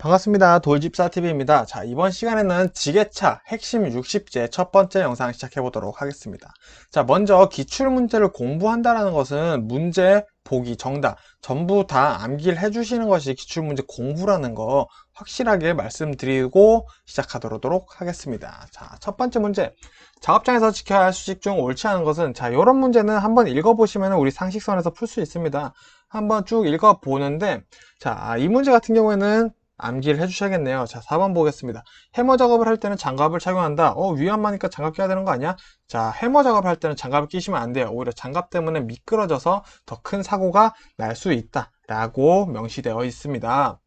반갑습니다. 돌집사TV입니다. 자, 이번 시간에는 지게차 핵심 60제 첫 번째 영상 시작해 보도록 하겠습니다. 자, 먼저 기출문제를 공부한다는 것은 문제, 보기, 정답 전부 다 암기를 해주시는 것이 기출문제 공부라는 거 확실하게 말씀드리고 시작하도록 하겠습니다. 자, 첫 번째 문제. 작업장에서 지켜야 할 수직 중 옳지 않은 것은, 자, 이런 문제는 한번 읽어보시면 우리 상식선에서 풀 수 있습니다. 한번 쭉 읽어보는데, 자, 이 문제 같은 경우에는 암기를 해주셔야겠네요. 자, 4번 보겠습니다. 해머 작업을 할 때는 장갑을 착용한다. 위험하니까 장갑 껴야 되는 거 아니야? 자, 해머 작업을 할 때는 장갑을 끼시면 안 돼요. 오히려 장갑 때문에 미끄러져서 더 큰 사고가 날 수 있다 라고 명시되어 있습니다.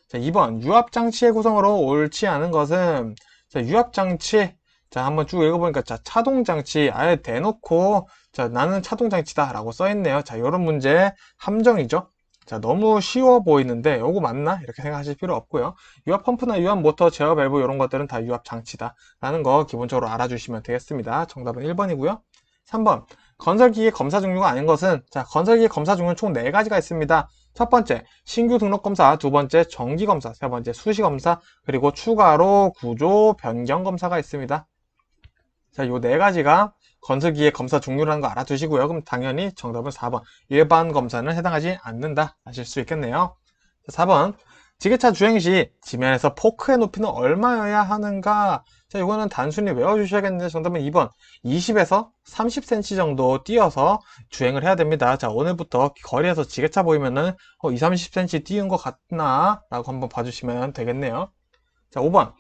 자, 2번 유압장치의 구성으로 옳지 않은 것은, 자, 유압장치, 자, 한번 쭉 읽어보니까, 자, 차동장치 아예 대놓고, 자, 나는 차동장치다 라고 써있네요. 자, 이런 문제 함정이죠. 자, 너무 쉬워 보이는데 요거 맞나? 이렇게 생각하실 필요 없고요. 유압 펌프나 유압 모터, 제어 밸브 이런 것들은 다 유압 장치다 라는 거 기본적으로 알아주시면 되겠습니다. 정답은 1번이고요. 3번 건설기계 검사 종류가 아닌 것은, 자, 건설기계 검사 종류는 총 4가지가 있습니다. 첫 번째 신규 등록 검사, 두 번째 정기 검사, 세 번째 수시 검사, 그리고 추가로 구조 변경 검사가 있습니다. 자, 요 4가지가 건설기계 검사 종류라는 거 알아두시고요. 그럼 당연히 정답은 4번. 일반 검사는 해당하지 않는다 하실 수 있겠네요. 자, 4번. 지게차 주행 시 지면에서 포크의 높이는 얼마여야 하는가? 자, 이거는 단순히 외워주셔야겠는데 정답은 2번. 20에서 30cm 정도 띄어서 주행을 해야 됩니다. 자, 오늘부터 거리에서 지게차 보이면은 2, 30cm 띄운 것 같나? 라고 한번 봐주시면 되겠네요. 자, 5번.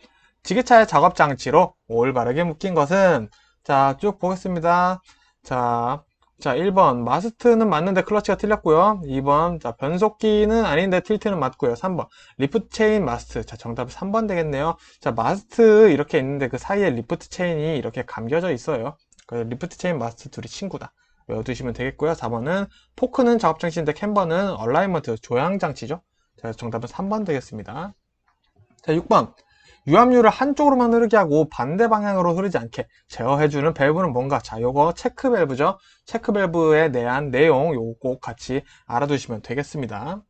지게차의 작업 장치로 올바르게 묶인 것은, 자, 쭉 보겠습니다. 자, 1번. 마스트는 맞는데 클러치가 틀렸고요. 2번. 자, 변속기는 아닌데 틸트는 맞고요. 3번. 리프트 체인 마스트. 자, 정답은 3번 되겠네요. 자, 마스트 이렇게 있는데 그 사이에 리프트 체인이 이렇게 감겨져 있어요. 그래서 리프트 체인 마스트 둘이 친구다. 외워두시면 되겠고요. 4번은 포크는 작업 장치인데 캠버는 얼라이먼트 조향 장치죠. 자, 정답은 3번 되겠습니다. 자, 6번. 유압류를 한쪽으로만 흐르게 하고 반대 방향으로 흐르지 않게 제어해주는 밸브는 뭔가? 자, 요거 체크 밸브죠. 체크 밸브에 대한 내용 요거 꼭 같이 알아두시면 되겠습니다.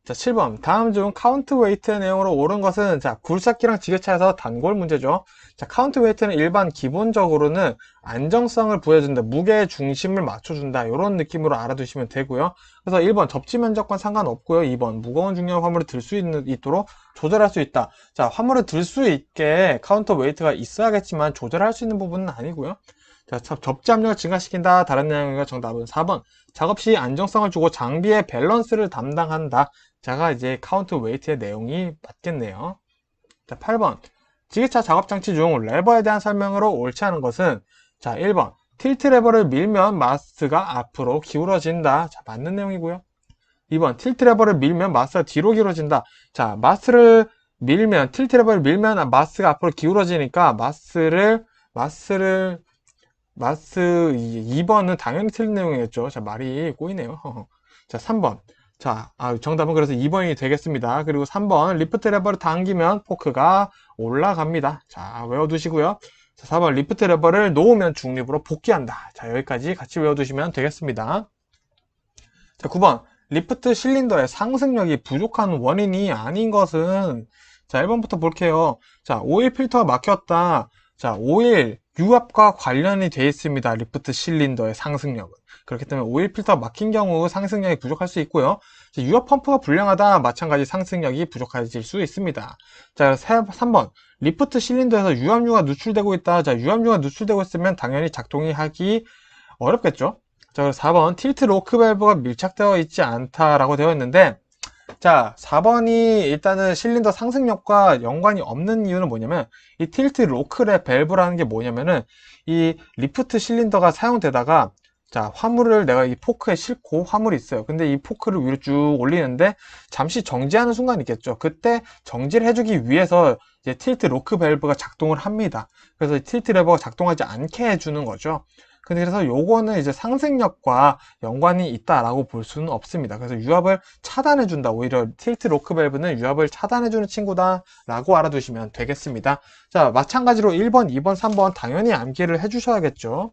자, 7번. 다음 중 카운트 웨이트의 내용으로 옳은 것은, 자, 굴삭기랑 지게차에서 단골 문제죠. 자, 카운트 웨이트는 일반 기본적으로는 안정성을 부여준다, 무게의 중심을 맞춰준다, 이런 느낌으로 알아두시면 되고요. 그래서 1번 접지 면적과 상관없고요. 2번 무거운 중량 화물을 들 수 있도록 조절할 수 있다. 자, 화물을 들 수 있게 카운터 웨이트가 있어야겠지만 조절할 수 있는 부분은 아니고요. 자, 접지 압력을 증가시킨다. 다른 내용이가 정답은 4번. 작업 시 안정성을 주고 장비의 밸런스를 담당한다. 자가 이제 카운트 웨이트의 내용이 맞겠네요. 자, 8번. 지게차 작업장치 중 레버에 대한 설명으로 옳지 않은 것은, 자, 1번. 틸트 레버를 밀면 마스가 앞으로 기울어진다. 자, 맞는 내용이고요. 2번. 틸트 레버를 밀면 마스가 뒤로 기울어진다. 자, 틸트 레버를 밀면 마스가 앞으로 기울어지니까 마스 2번은 당연히 틀린 내용이었죠. 자, 말이 꼬이네요. 자, 3번. 자, 정답은 그래서 2번이 되겠습니다. 그리고 3번. 리프트 레버를 당기면 포크가 올라갑니다. 자, 외워두시고요. 자, 4번. 리프트 레버를 놓으면 중립으로 복귀한다. 자, 여기까지 같이 외워두시면 되겠습니다. 자, 9번. 리프트 실린더의 상승력이 부족한 원인이 아닌 것은, 자, 1번부터 볼게요. 자, 오일 필터가 막혔다. 자, 오일 유압과 관련이 되어 있습니다. 리프트 실린더의 상승력은. 그렇기 때문에 오일 필터가 막힌 경우 상승력이 부족할 수 있고요. 자, 유압 펌프가 불량하다. 마찬가지 상승력이 부족해질 수 있습니다. 자, 3번. 리프트 실린더에서 유압류가 누출되고 있다. 자, 유압류가 누출되고 있으면 당연히 작동이 하기 어렵겠죠. 자, 4번. 틸트 로크 밸브가 밀착되어 있지 않다라고 되어 있는데, 자, 4번이 일단은 실린더 상승력과 연관이 없는 이유는 뭐냐면, 이 틸트 로크의 밸브라는 게 뭐냐면은, 이 리프트 실린더가 사용되다가, 자, 화물을 내가 이 포크에 싣고 화물이 있어요. 근데 이 포크를 위로 쭉 올리는데 잠시 정지하는 순간이 있겠죠. 그때 정지를 해주기 위해서 이제 틸트 로크 밸브가 작동을 합니다. 그래서 이 틸트 레버가 작동하지 않게 해주는 거죠. 근데 그래서 요거는 이제 상승력과 연관이 있다라고 볼 수는 없습니다. 그래서 유압을 차단해 준다. 오히려 틸트 로크 밸브는 유압을 차단해 주는 친구다 라고 알아두시면 되겠습니다. 자, 마찬가지로 1번, 2번, 3번 당연히 암기를 해 주셔야겠죠.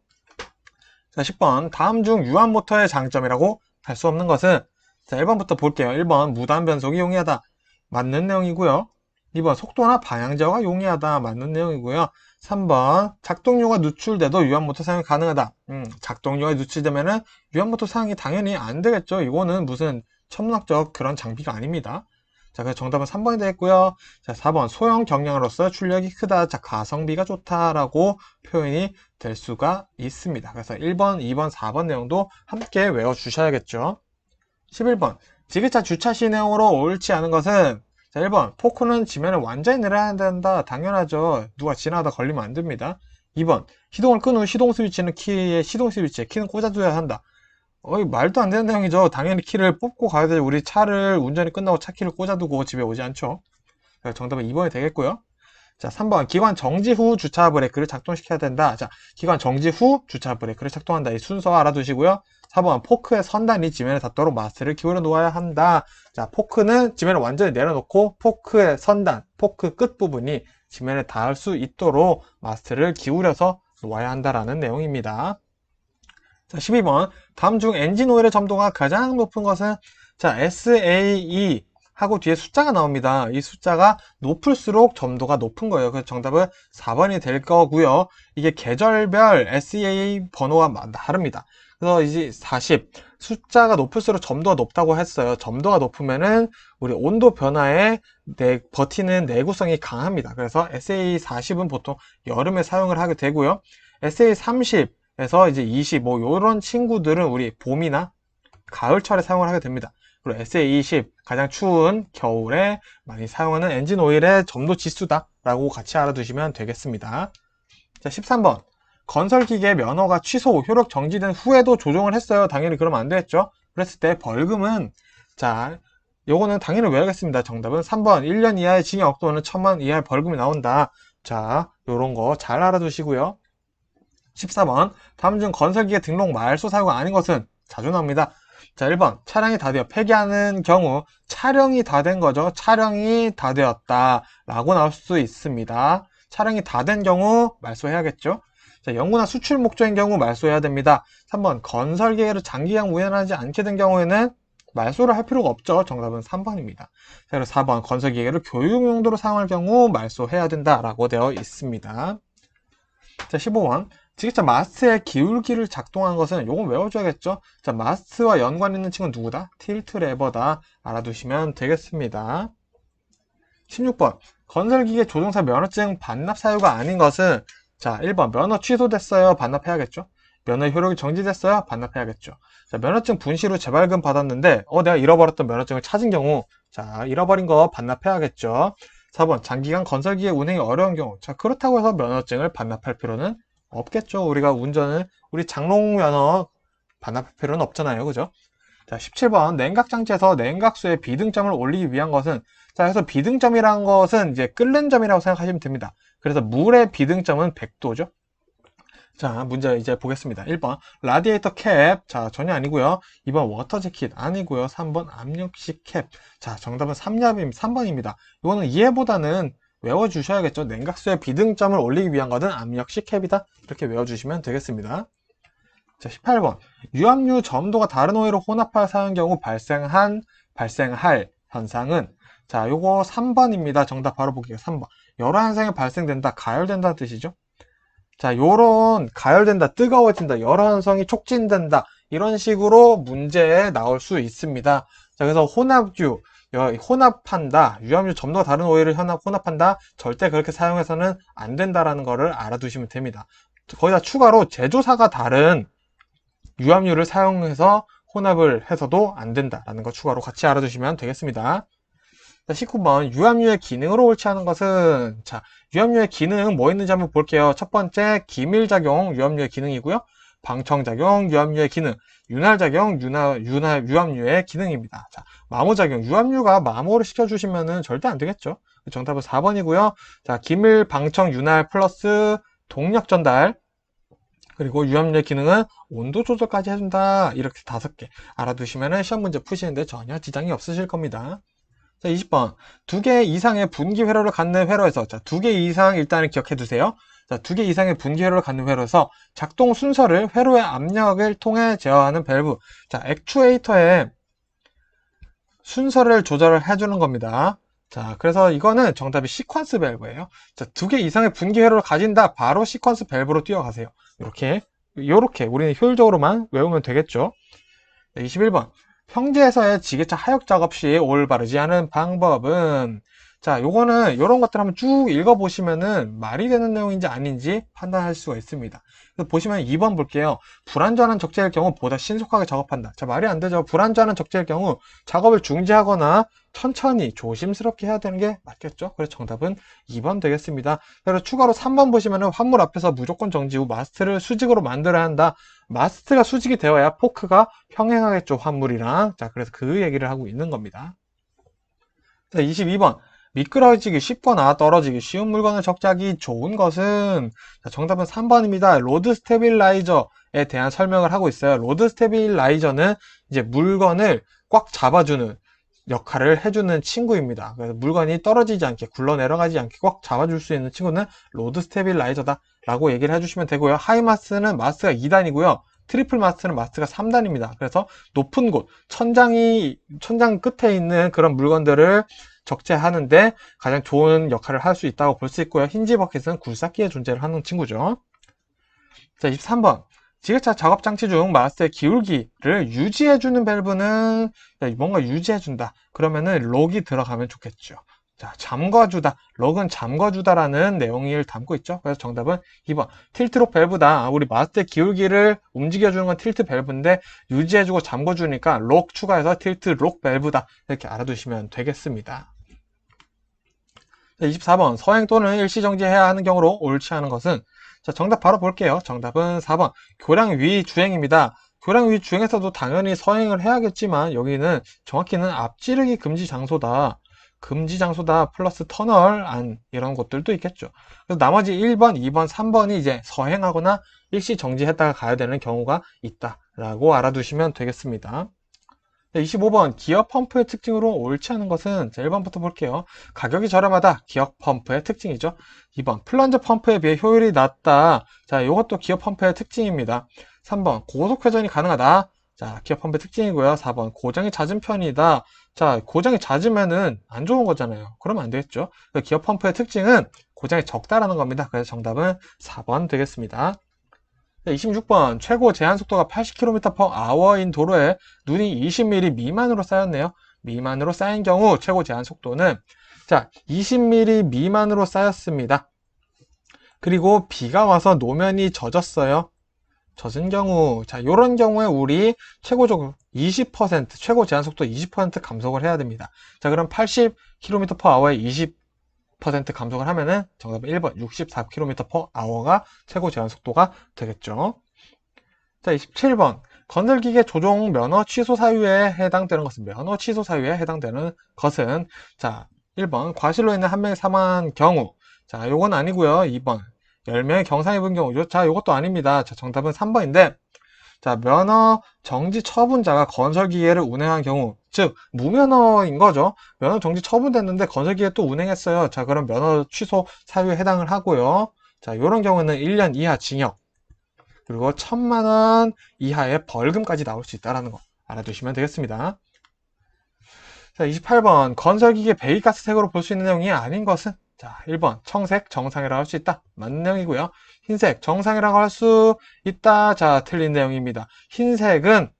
자, 10번. 다음 중 유압 모터의 장점이라고 할 수 없는 것은, 자, 1번부터 볼게요. 1번 무단 변속이 용이하다. 맞는 내용이고요. 2번 속도나 방향 제어가 용이하다. 맞는 내용이고요. 3번 작동료가 누출돼도 유압모터 사용이 가능하다. 작동료가 누출되면은 유압모터 사용이 당연히 안 되겠죠. 이거는 무슨 천문학적 그런 장비가 아닙니다. 자, 그래서 정답은 3번이 되겠고요. 자, 4번 소형 경량으로서 출력이 크다. 자, 가성비가 좋다라고 표현이 될 수가 있습니다. 그래서 1번, 2번, 4번 내용도 함께 외워주셔야겠죠. 11번 지게차 주차 시 내용으로 옳지 않은 것은 자, 1번 포크는 지면을 완전히 내려야 된다. 당연하죠. 누가 지나가다 걸리면 안 됩니다. 2번 시동을 끈 후 시동 스위치는 키에 시동 스위치에 키는 꽂아둬야 한다. 말도 안 되는 내용이죠. 당연히 키를 뽑고 가야 되죠. 우리 차를 운전이 끝나고 차 키를 꽂아두고 집에 오지 않죠. 정답은 2번이 되겠고요. 자, 3번 기관 정지 후 주차 브레이크를 작동시켜야 된다. 자, 기관 정지 후 주차 브레이크를 작동한다. 이 순서 알아두시고요. 4번 포크의 선단이 지면에 닿도록 마스를 기울여 놓아야 한다. 자, 포크는 지면을 완전히 내려놓고 포크의 선단, 포크 끝부분이 지면에 닿을 수 있도록 마스를 기울여서 놓아야 한다라는 내용입니다. 자, 12번 다음 중 엔진 오일의 점도가 가장 높은 것은 자, SAE 하고 뒤에 숫자가 나옵니다. 이 숫자가 높을수록 점도가 높은 거예요. 그래서 정답은 4번이 될 거고요. 이게 계절별 SAE 번호가 다릅니다. 그래서 이제 40 숫자가 높을수록 점도가 높다고 했어요. 점도가 높으면은 우리 온도 변화에 버티는 내구성이 강합니다. 그래서 SA40은 보통 여름에 사용을 하게 되고요. SA30 에서 이제 25 요런 친구들은 우리 봄이나 가을철에 사용을 하게 됩니다. 그리고 SA20 가장 추운 겨울에 많이 사용하는 엔진 오일의 점도 지수다 라고 같이 알아두시면 되겠습니다. 자, 13번 건설기계 면허가 취소 효력 정지된 후에도 조정을 했어요. 당연히 그러면 안 되겠죠. 그랬을 때 벌금은 자 요거는 당연히 외우겠습니다. 정답은 3번 1년 이하의 징역 또는 1,000만 이하의 벌금이 나온다. 자, 요런 거 잘 알아두시고요. 14번 다음 중 건설기계 등록 말소 사유가 아닌 것은 자주 나옵니다. 자, 1번 차량이 다 되어 폐기하는 경우 촬영이 다 된 거죠. 촬영이 다 되었다 라고 나올 수 있습니다. 차량이 다 된 경우 말소해야겠죠. 자, 연구나 수출 목적인 경우 말소해야 됩니다. 3번 건설기계를 장기간 운행하지 않게 된 경우에는 말소를 할 필요가 없죠. 정답은 3번입니다. 자, 그리고 4번 건설기계를 교육 용도로 사용할 경우 말소해야 된다라고 되어 있습니다. 자, 15번 지게차 마스트의 기울기를 작동한 것은 요건 외워줘야겠죠. 자, 마스트와 연관 있는 친구는 누구다? 틸트 레버다. 알아두시면 되겠습니다. 16번 건설기계 조종사 면허증 반납 사유가 아닌 것은 자, 1번 면허 취소됐어요. 반납해야겠죠. 면허 효력이 정지됐어요. 반납해야겠죠. 자, 면허증 분실 후 재발급 받았는데 내가 잃어버렸던 면허증을 찾은 경우 자, 잃어버린 거 반납해야겠죠. 4번 장기간 건설기계 운행이 어려운 경우 자, 그렇다고 해서 면허증을 반납할 필요는 없겠죠. 우리가 운전을 우리 장롱 면허 반납할 필요는 없잖아요. 그죠? 자, 17번 냉각장치에서 냉각수의 비등점을 올리기 위한 것은 자, 그래서 비등점이라는 것은 이제 끓는 점이라고 생각하시면 됩니다. 그래서 물의 비등점은 100도죠. 자, 문제 이제 보겠습니다. 1번 라디에이터 캡 자, 전혀 아니고요. 2번 워터 재킷 아니고요. 3번 압력식 캡 자, 정답은 3번입니다. 이거는 이해보다는 외워주셔야겠죠. 냉각수의 비등점을 올리기 위한 것은 압력식 캡이다. 이렇게 외워주시면 되겠습니다. 자, 18번 유압류 점도가 다른 오일을 혼합하여 사용한 경우 발생할 현상은 자, 요거 3번입니다. 정답 바로 볼게요. 3번 여러 현상이 발생된다, 가열된다는 뜻이죠. 자, 요런 가열된다, 뜨거워진다, 여러 현상이 촉진된다 이런 식으로 문제에 나올 수 있습니다. 자, 그래서 혼합한다, 유압류 점도가 다른 오일을 혼합한다, 절대 그렇게 사용해서는 안 된다라는 거를 알아두시면 됩니다. 거기다 추가로 제조사가 다른 유압류를 사용해서 혼합을 해서도 안 된다라는 거 추가로 같이 알아두시면 되겠습니다. 자, 19번 유압류의 기능으로 옳지 않은 것은 자, 유압류의 기능 뭐 있는지 한번 볼게요. 첫 번째 기밀작용 유압류의 기능이고요. 방청작용 유압류의 기능, 윤활작용 유압류의 기능입니다. 자, 마모작용 유압류가 마모를 시켜주시면 절대 안 되겠죠. 정답은 4번이고요. 자, 기밀, 방청, 윤활 플러스 동력 전달 그리고 유압류의 기능은 온도 조절까지 해준다. 이렇게 5개 알아두시면 시험 문제 푸시는데 전혀 지장이 없으실 겁니다. 자, 20번 2개 이상의 분기 회로를 갖는 회로에서 자, 2개 이상 일단은 기억해 두세요. 자, 2개 이상의 분기 회로를 갖는 회로에서 작동 순서를 회로의 압력을 통해 제어하는 밸브 자, 액추에이터의 순서를 조절을 해주는 겁니다. 자, 그래서 이거는 정답이 시퀀스 밸브예요. 자, 2개 이상의 분기 회로를 가진다. 바로 시퀀스 밸브로 뛰어가세요. 요렇게 우리는 효율적으로만 외우면 되겠죠. 네, 21번. 평지에서의 지게차 하역 작업 시 올바르지 않은 방법은, 자, 요거는 요런 것들 한번 쭉 읽어보시면은 말이 되는 내용인지 아닌지 판단할 수가 있습니다. 그래서 보시면 2번 볼게요. 불안전한 적재일 경우 보다 신속하게 작업한다. 자, 말이 안 되죠. 불안전한 적재일 경우 작업을 중지하거나 천천히 조심스럽게 해야 되는 게 맞겠죠. 그래서 정답은 2번 되겠습니다. 그리고 추가로 3번 보시면은 환물 앞에서 무조건 정지 후 마스트를 수직으로 만들어야 한다. 마스트가 수직이 되어야 포크가 평행하겠죠, 환물이랑. 자, 그래서 그 얘기를 하고 있는 겁니다. 자, 22번. 미끄러지기 쉽거나 떨어지기 쉬운 물건을 적재하기 좋은 것은, 자, 정답은 3번입니다. 로드 스테빌라이저에 대한 설명을 하고 있어요. 로드 스테빌라이저는 이제 물건을 꽉 잡아주는 역할을 해주는 친구입니다. 그래서 물건이 떨어지지 않게, 굴러 내려가지 않게 꽉 잡아줄 수 있는 친구는 로드 스테빌라이저다 라고 얘기를 해주시면 되고요. 하이마스는 마스가 2단이고요. 트리플 마스는 마스가 3단입니다. 그래서 높은 곳, 천장 끝에 있는 그런 물건들을 적재하는데 가장 좋은 역할을 할 수 있다고 볼 수 있고요. 힌지 버킷은 굴삭기의 존재를 하는 친구죠. 자, 23번. 지게차 작업 장치 중 마스의 기울기를 유지해주는 밸브는, 뭔가 유지해준다. 그러면은 록이 들어가면 좋겠죠. 자, 잠궈주다. 록은 잠궈주다라는 내용을 담고 있죠. 그래서 정답은 2번. 틸트록 밸브다. 우리 마스의 기울기를 움직여주는 건 틸트 밸브인데 유지해주고 잠궈주니까 록 추가해서 틸트 록 밸브다. 이렇게 알아두시면 되겠습니다. 24번. 서행 또는 일시정지해야 하는 경우로 옳지 않은 것은, 자, 정답 바로 볼게요. 정답은 4번. 교량 위 주행입니다. 교량 위 주행에서도 당연히 서행을 해야겠지만 여기는 정확히는 앞지르기 금지 장소다. 금지 장소다 플러스 터널 안 이런 것들도 있겠죠. 그래서 나머지 1번, 2번, 3번이 이제 서행하거나 일시 정지했다가 가야 되는 경우가 있다라고 알아두시면 되겠습니다. 25번 기어 펌프의 특징으로 옳지 않은 것은, 자, 1번부터 볼게요. 가격이 저렴하다. 기어 펌프의 특징이죠. 2번 플런저 펌프에 비해 효율이 낮다. 자, 이것도 기어 펌프의 특징입니다. 3번 고속 회전이 가능하다. 자, 기어 펌프의 특징이고요. 4번 고장이 잦은 편이다. 자, 고장이 잦으면은 안 좋은 거잖아요. 그러면 안 되겠죠. 기어 펌프의 특징은 고장이 적다라는 겁니다. 그래서 정답은 4번 되겠습니다. 26번 최고 제한 속도가 80km/h인 도로에 눈이 20mm 미만으로 쌓였네요. 미만으로 쌓인 경우 최고 제한 속도는, 자, 20mm 미만으로 쌓였습니다. 그리고 비가 와서 노면이 젖었어요. 젖은 경우, 자, 요런 경우에 우리 최고적으로 20%, 최고 제한 속도 20% 감속을 해야 됩니다. 자, 그럼 80km/h에 20% 감속을 하면은 정답은 1번 64km/h가 최고 제한 속도가 되겠죠. 자, 27번. 건설기계 조종 면허 취소 사유에 해당되는 것은, 면허 취소 사유에 해당되는 것은, 자, 1번 과실로 인해 한 명이 사망한 경우. 자, 요건 아니고요. 2번 10명이 경상 입은 경우죠. 자, 요것도 아닙니다. 자, 정답은 3번인데, 자, 면허 정지 처분자가 건설기계를 운행한 경우, 즉 무면허인 거죠. 면허 정지 처분됐는데 건설기계 또 운행했어요. 자, 그럼 면허 취소 사유에 해당을 하고요. 자, 요런 경우는 1년 이하 징역, 그리고 1,000만 원 이하의 벌금까지 나올 수 있다는 거 알아두시면 되겠습니다. 자, 28번 건설기계 배기가스색으로 볼 수 있는 내용이 아닌 것은, 자, 1번 청색 정상이라고 할 수 있다. 맞는 내용이고요. 흰색 정상이라고 할 수 있다. 자, 틀린 내용입니다. 흰색은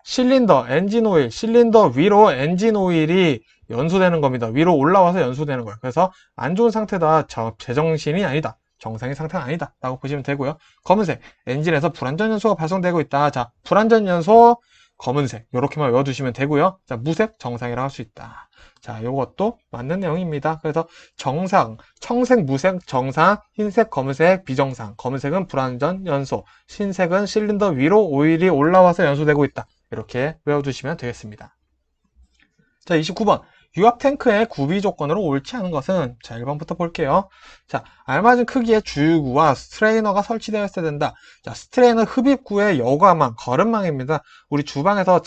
실린더, 엔진 오일, 실린더 위로 엔진 오일이 연소되는 겁니다. 위로 올라와서 연소되는 거예요. 그래서 안 좋은 상태다. 제정신이 아니다. 정상의 상태가 아니다 라고 보시면 되고요. 검은색, 엔진에서 불안전 연소가 발생되고 있다. 자, 불안전 연소 검은색 이렇게만 외워두시면 되고요. 자, 무색 정상이라고 할 수 있다. 자, 이것도 맞는 내용입니다. 그래서 정상, 청색, 무색, 정상, 흰색, 검은색, 비정상. 검은색은 불안전 연소, 흰색은 실린더 위로 오일이 올라와서 연소되고 있다. 이렇게 외워두시면 되겠습니다. 자, 29번. 유압 탱크의 구비 조건으로 옳지 않은 것은, 자, 1번부터 볼게요. 자, 알맞은 크기의 주유구와 스트레이너가 설치되어 있어야 된다. 자, 스트레이너 흡입구의 여과망, 거름망입니다. 우리 주방에서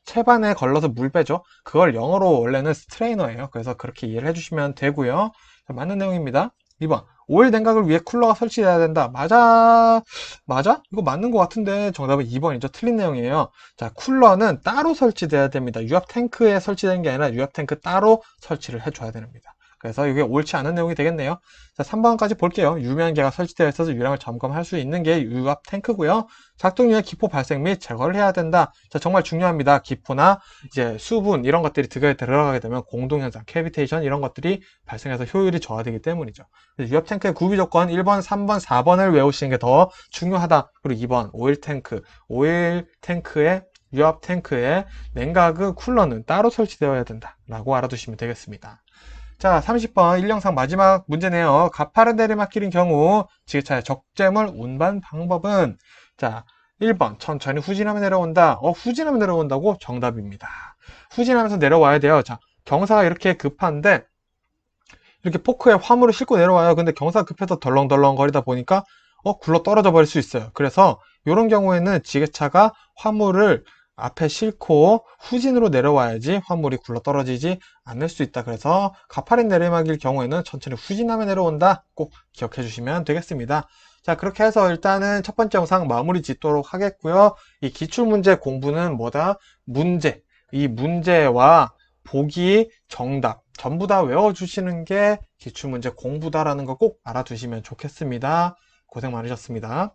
채반에 걸러서 물 빼죠. 그걸 영어로 원래는 스트레이너예요. 그래서 그렇게 이해를 해주시면 되고요. 자, 맞는 내용입니다. 2번. 오일 냉각을 위해 쿨러가 설치돼야 된다. 맞아? 맞아? 이거 맞는 것 같은데 정답은 2번이죠. 틀린 내용이에요. 자, 쿨러는 따로 설치돼야 됩니다. 유압 탱크에 설치되는 게 아니라 유압 탱크 따로 설치를 해줘야 됩니다. 그래서 이게 옳지 않은 내용이 되겠네요. 자, 3번까지 볼게요. 유면계가 설치되어 있어서 유량을 점검할 수 있는 게 유압 탱크고요. 작동 후에 기포 발생 및 제거를 해야 된다. 자, 정말 중요합니다. 기포나 이제 수분 이런 것들이 들어가게 되면 공동현상, 캐비테이션 이런 것들이 발생해서 효율이 저하되기 때문이죠. 유압 탱크의 구비 조건 1번, 3번, 4번을 외우시는 게 더 중요하다. 그리고 2번 오일 탱크, 오일 탱크의 유압 탱크의 냉각 쿨러는 따로 설치되어야 된다 라고 알아두시면 되겠습니다. 자, 30번 1영상 마지막 문제네요. 가파른 내리막길인 경우 지게차의 적재물 운반 방법은, 자, 1번 천천히 후진하며 내려온다. 후진하며 내려온다고? 정답입니다. 후진하면서 내려와야 돼요. 자, 경사가 이렇게 급한데 이렇게 포크에 화물을 싣고 내려와요. 근데 경사가 급해서 덜렁덜렁 거리다 보니까 굴러 떨어져 버릴 수 있어요. 그래서 이런 경우에는 지게차가 화물을 앞에 싣고 후진으로 내려와야지 화물이 굴러 떨어지지 않을 수 있다. 그래서 가파른 내리막일 경우에는 천천히 후진하며 내려온다. 꼭 기억해 주시면 되겠습니다. 자, 그렇게 해서 일단은 첫 번째 영상 마무리 짓도록 하겠고요. 이 기출문제 공부는 뭐다? 문제. 이 문제와 보기, 정답 전부 다 외워주시는 게 기출문제 공부다라는 거 꼭 알아두시면 좋겠습니다. 고생 많으셨습니다.